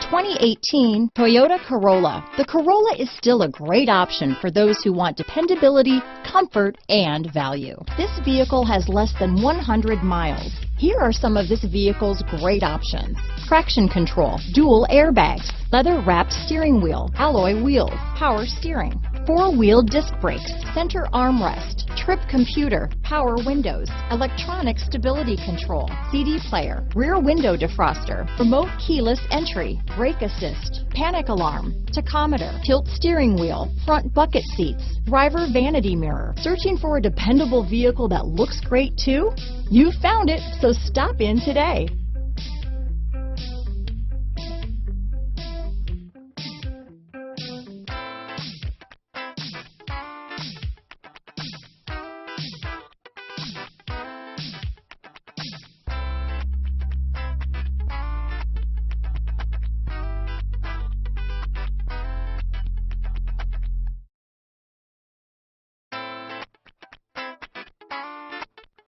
2018 Toyota Corolla. The Corolla is still a great option for those who want dependability, comfort, and value. This vehicle has less than 100 miles. Here are some of this vehicle's great options: traction control, dual airbags, leather-wrapped steering wheel, alloy wheels, power steering, four-wheel disc brakes, center armrest, trip computer, power windows, electronic stability control, CD player, rear window defroster, remote keyless entry, brake assist, panic alarm, tachometer, tilt steering wheel, front bucket seats, driver vanity mirror. Searching for a dependable vehicle that looks great too? You found it, so stop in today.